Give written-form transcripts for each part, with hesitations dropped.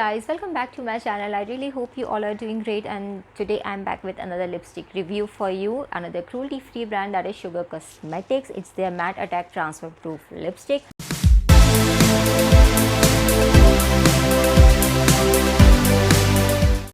guys, welcome back to my channel. I really hope you all are doing great, and today I'm back with another lipstick review for you. Another cruelty free brand, that is Sugar Cosmetics. It's their Matte Attack Transfer Proof lipstick.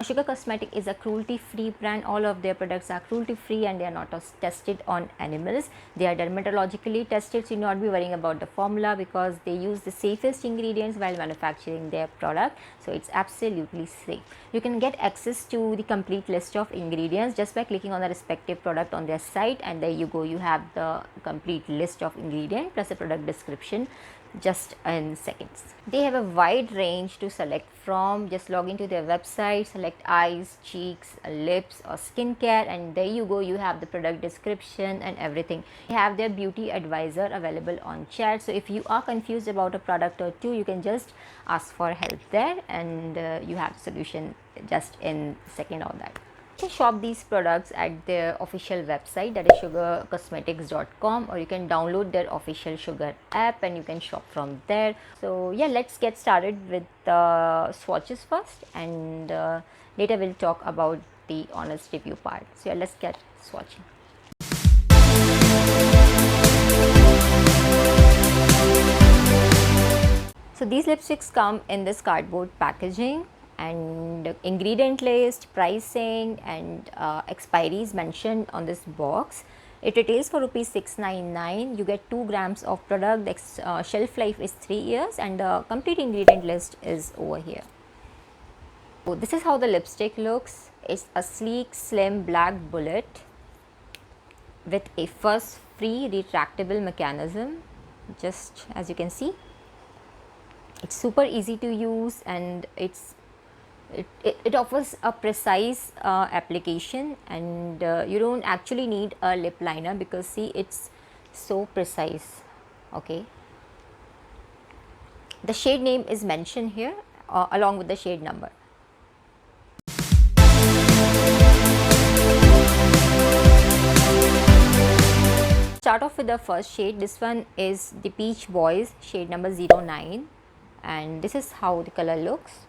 Sugar Cosmetic is a cruelty-free brand. All of their products are cruelty-free and they are not tested on animals. They are dermatologically tested, so you're not be worrying about the formula because they use the safest ingredients while manufacturing their product. So it's absolutely safe. You can get access to the complete list of ingredients just by clicking on the respective product on their site, and there you go. You have the complete list of ingredients plus a product description just in seconds. They have a wide range to select from. Just log into their website, select eyes, cheeks, lips or skincare, and there you go. You have the product description and everything. They have their beauty advisor available on chat, so if you are confused about a product or two, you can just ask for help there, and you have the solution just in a second on that. You can shop these products at their official website, that is sugarcosmetics.com, or you can download their official Sugar app and you can shop from there. So yeah, let's get started with the swatches first, and later we'll talk about the honest review part. So yeah, let's get swatching. So these lipsticks come in this cardboard packaging, and ingredient list, pricing and expiries mentioned on this box. It retails for rupees 699. You get 2 grams of product. The shelf life is 3 years, and the complete ingredient list is over here. So this is how the lipstick looks. It's a sleek, slim black bullet with a fuss-free retractable mechanism, just as you can see. It's super easy to use, and it offers a precise application, and you don't actually need a lip liner because see, it's so precise. Okay, the shade name is mentioned here along with the shade number. Start off with the first shade. This one is the Peach Boys, shade number 09, and this is how the color looks.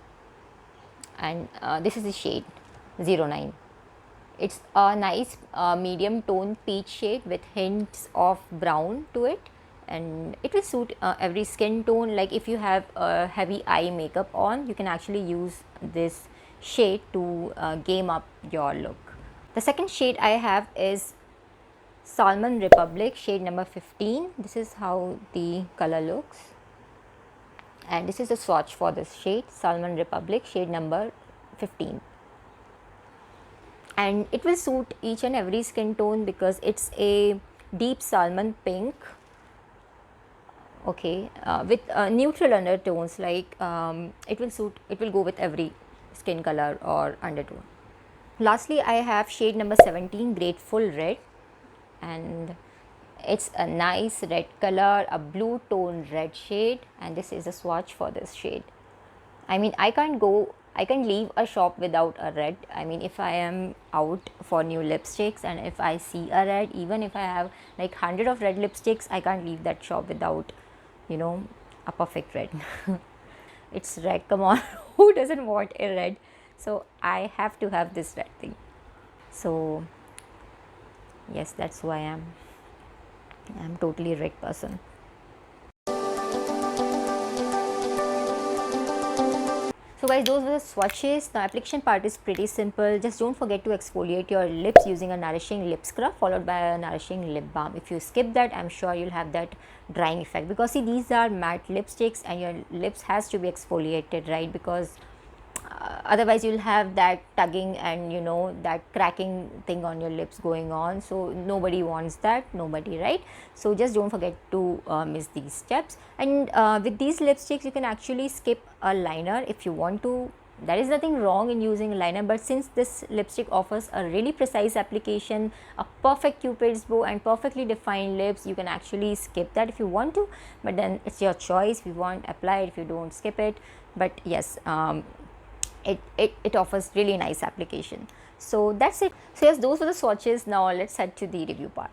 And this is the shade 09. It's a nice medium tone peach shade with hints of brown to it, and it will suit every skin tone. Like if you have heavy eye makeup on, you can actually use this shade to game up your look. The second shade I have is Salmon Republic, shade number 15. This is how the color looks, and this is the swatch for this shade, Salmon Republic, shade number 15. And it will suit each and every skin tone because it's a deep salmon pink, okay, with neutral undertones. Like it will go with every skin color or undertone. Lastly, I have shade number 17, Grateful Red, and it's a nice red color, a blue tone red shade, and this is a swatch for this shade. I mean, I can't leave a shop without a red. I mean, if I am out for new lipsticks and if I see a red, even if I have like 100 of red lipsticks, I can't leave that shop without, you know, a perfect red. It's red, come on. Who doesn't want a red? So I have to have this red thing. So yes, that's who I am. I'm totally red person. So guys, those were the swatches. The application part is pretty simple. Just don't forget to exfoliate your lips using a nourishing lip scrub followed by a nourishing lip balm. If you skip that, I'm sure you'll have that drying effect, because see, these are matte lipsticks and your lips has to be exfoliated, right? Because otherwise you'll have that tugging and, you know, that cracking thing on your lips going on. So nobody wants that, nobody, right? So just don't forget to miss these steps. And with these lipsticks, you can actually skip a liner if you want to. There is nothing wrong in using a liner, but since this lipstick offers a really precise application, a perfect cupid's bow and perfectly defined lips, you can actually skip that if you want to, but then it's your choice. If you want, apply it. If you don't, skip it. But yes, it offers really nice application. So that's it. So yes, those were the swatches. Now let's head to the review part.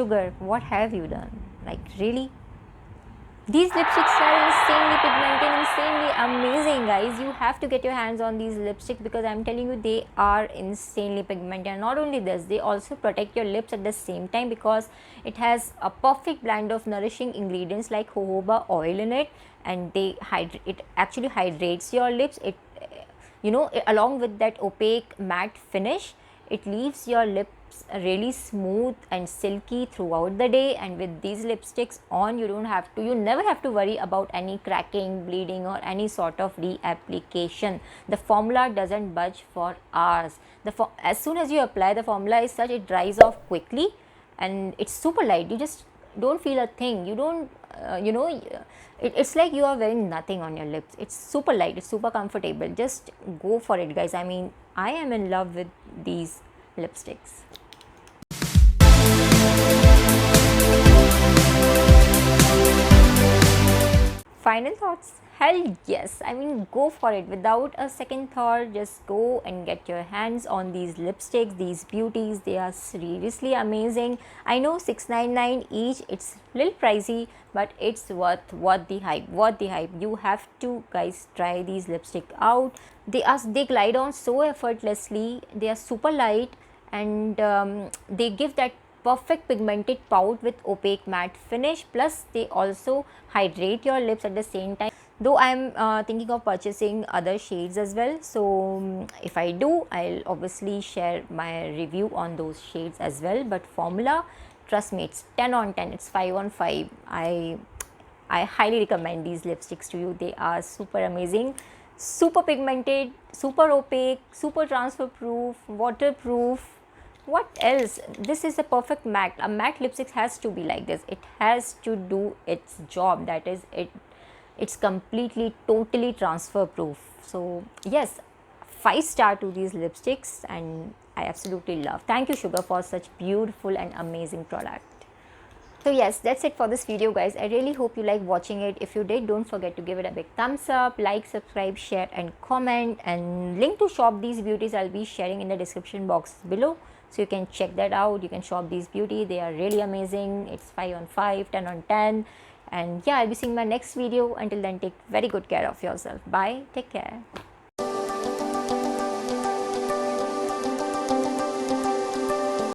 Sugar, what have you done? Like, really? These lipsticks are insanely pigmented, insanely amazing, guys. You have to get your hands on these lipsticks because I'm telling you, they are insanely pigmented. And not only this, they also protect your lips at the same time because it has a perfect blend of nourishing ingredients like jojoba oil in it, and it actually hydrates your lips. It, along with that opaque matte finish, it leaves your lips really smooth and silky throughout the day. And with these lipsticks on, you never have to worry about any cracking, bleeding, or any sort of reapplication. The formula doesn't budge for hours. As soon as you apply, the formula is such, it dries off quickly and it's super light. You just don't feel a thing. You don't it's like you are wearing nothing on your lips. It's super light, it's super comfortable. Just go for it, guys. I mean, I am in love with these lipsticks. Final thoughts? Hell yes. I mean, go for it without a second thought. Just go and get your hands on these lipsticks, these beauties. They are seriously amazing. I know $6.99 each, it's a little pricey, but it's worth the hype. Worth the hype. You have to, guys, try these lipstick out. They glide on so effortlessly. They are super light, and they give that perfect pigmented pout with opaque matte finish, plus they also hydrate your lips at the same time. Though I am thinking of purchasing other shades as well, so if I do, I'll obviously share my review on those shades as well. But formula, trust me, it's 10 on 10, it's 5 on 5. I highly recommend these lipsticks to you. They are super amazing, super pigmented, super opaque, super transfer proof, waterproof. What else? This is a perfect matte. A matte lipstick has to be like this. It has to do its job. That is it. It's completely, totally transfer proof. So yes, 5-star to these lipsticks, and I absolutely love. Thank you, Sugar, for such beautiful and amazing product. So yes, that's it for this video, guys. I really hope you like watching it. If you did, don't forget to give it a big thumbs up, like, subscribe, share and comment. And link to shop these beauties I'll be sharing in the description box below, so you can check that out. You can shop these beauty. They are really amazing. It's 5 on 5, 10 on 10. And yeah, I'll be seeing my next video. Until then, take very good care of yourself. Bye. Take care.